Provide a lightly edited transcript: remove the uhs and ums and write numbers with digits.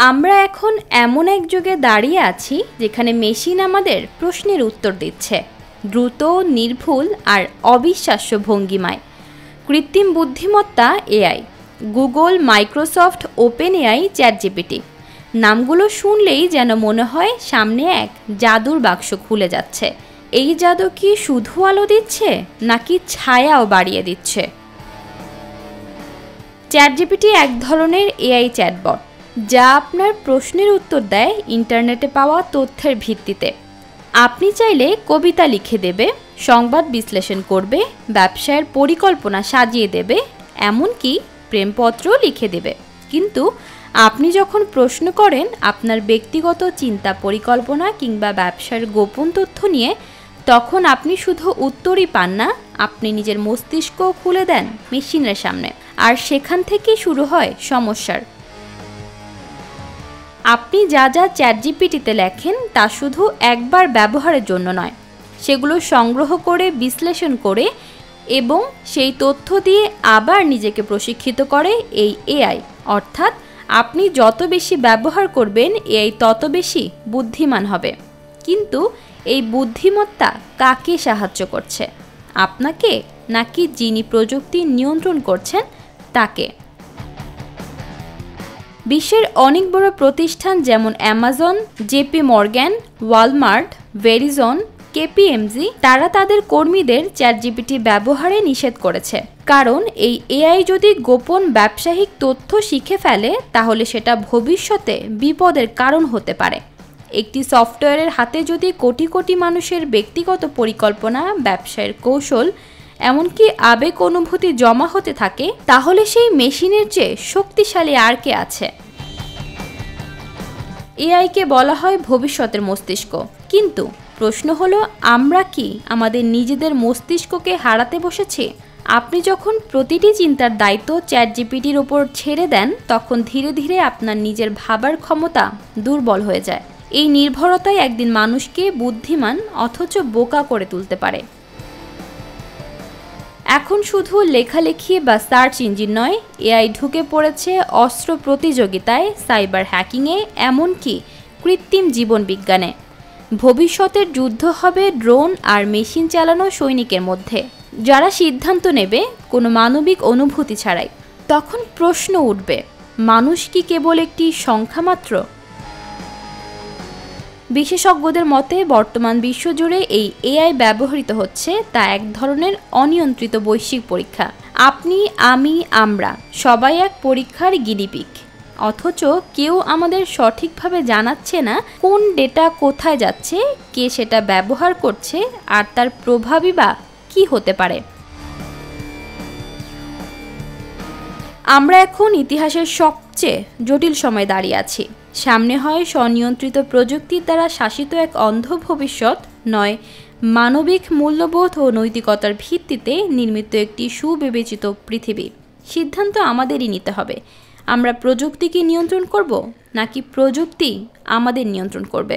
আমরা এখন এমন এক যুগে দাঁড়িয়ে আছি যেখানে মেশিন আমাদের প্রশ্নের উত্তর দিচ্ছে, দ্রুত, নির্ভুল আর অবিশ্বাস্য ভঙ্গিমায়। কৃত্রিম বুদ্ধিমত্তা AI, Google, Microsoft, open AI, ChatGPT, নামগুলো শুনলেই যেন মনে হয় সামনে এক জাদুর বাক্স খুলে যাচ্ছে। এই জাদু কি শুধু আলো দিচ্ছে নাকি ছায়াও বাড়িয়ে দিচ্ছে? চ্যাটজিপিটি এক ধরনের এআই চ্যাটবট, যা আপনার প্রশ্নের উত্তর দেয় ইন্টারনেটে পাওয়া তথ্যের ভিত্তিতে। আপনি চাইলে কবিতা লিখে দেবে, সংবাদ বিশ্লেষণ করবে, ব্যবসায়ের পরিকল্পনা সাজিয়ে দেবে, এমনকি প্রেমপত্রও লিখে দেবে। কিন্তু আপনি যখন প্রশ্ন করেন আপনার ব্যক্তিগত চিন্তা, পরিকল্পনা কিংবা ব্যবসার গোপন তথ্য নিয়ে, তখন আপনি শুধু উত্তরই পান না, আপনি নিজের মস্তিষ্কও খুলে দেন মেশিনের সামনে। আর সেখান থেকেই শুরু হয় সমস্যার। আপনি যা যা চ্যাটজিপিটিতে লেখেন তা শুধু একবার ব্যবহারের জন্য নয়, সেগুলো সংগ্রহ করে, বিশ্লেষণ করে এবং সেই তথ্য দিয়ে আবার নিজেকে প্রশিক্ষিত করে এই এআই। অর্থাৎ আপনি যত বেশি ব্যবহার করবেন এআই তত বেশি বুদ্ধিমান হবে। কিন্তু এই বুদ্ধিমত্তা কাকে সাহায্য করছে, আপনাকে নাকি যিনি প্রযুক্তি নিয়ন্ত্রণ করছেন তাকে? বিশ্বের অনেক বড় প্রতিষ্ঠান যেমন Amazon, JP Morgan, Walmart, Verizon, KPMG, তারা তাদের কর্মীদের চ্যাটজিপিটি ব্যবহারে নিষেধ করেছে। কারণ এই এআই যদি গোপন ব্যবসায়িক তথ্য শিখে ফেলে তাহলে সেটা ভবিষ্যতে বিপদের কারণ হতে পারে। একটি সফটওয়্যারের হাতে যদি কোটি কোটি মানুষের ব্যক্তিগত পরিকল্পনা, ব্যবসায়ের কৌশল, এমনকি আবেগ অনুভূতি জমা হতে থাকে, তাহলে সেই মেশিনের চেয়ে শক্তিশালী আর কে আছে? এআইকে বলা হয় ভবিষ্যতের মস্তিষ্ক। কিন্তু প্রশ্ন হলো, আমরা কি আমাদের নিজেদের মস্তিষ্ককে হারাতে বসেছি? আপনি যখন প্রতিটি চিন্তার দায়িত্ব চ্যাটজিপিটির উপর ছেড়ে দেন, তখন ধীরে ধীরে আপনার নিজের ভাবার ক্ষমতা দুর্বল হয়ে যায়। এই নির্ভরতাই একদিন মানুষকে বুদ্ধিমান অথচ বোকা করে তুলতে পারে। এখন শুধু লেখালেখি বা সার্চ ইঞ্জিন নয়, এআই ঢুকে পড়েছে অস্ত্র প্রতিযোগিতায়, সাইবার হ্যাকিংয়ে, এমনকি কৃত্রিম জীবন বিজ্ঞানে। ভবিষ্যতের যুদ্ধ হবে ড্রোন আর মেশিন চালানো সৈনিকের মধ্যে, যারা সিদ্ধান্ত নেবে কোনো মানবিক অনুভূতি ছাড়াই। তখন প্রশ্ন উঠবে, মানুষ কি কেবল একটি সংখ্যা মাত্র? বিশেষজ্ঞদের মতে বর্তমান বিশ্বজুড়ে এই এআই ব্যবহৃত হচ্ছে তা এক ধরনের অনিয়ন্ত্রিত বৈশ্বিক পরীক্ষা। আপনি, আমি, আমরা সবাই এক পরীক্ষার গিনিপিগ। অথচ কেউ আমাদের সঠিকভাবে জানাচ্ছে না কোন ডেটা কোথায় যাচ্ছে, কে সেটা ব্যবহার করছে, আর তার প্রভাবই বা কী হতে পারে। আমরা এখন ইতিহাসের সবচেয়ে জটিল সময়ে দাঁড়িয়ে আছি। সামনে হয় স্বনিয়ন্ত্রিত প্রযুক্তির দ্বারা শাসিত এক অন্ধ ভবিষ্যৎ, নয় মানবিক মূল্যবোধ ও নৈতিকতার ভিত্তিতে নির্মিত একটি সুবিবেচিত পৃথিবী। সিদ্ধান্ত আমাদেরই নিতে হবে। আমরা প্রযুক্তিকে নিয়ন্ত্রণ করব নাকি প্রযুক্তি আমাদের নিয়ন্ত্রণ করবে?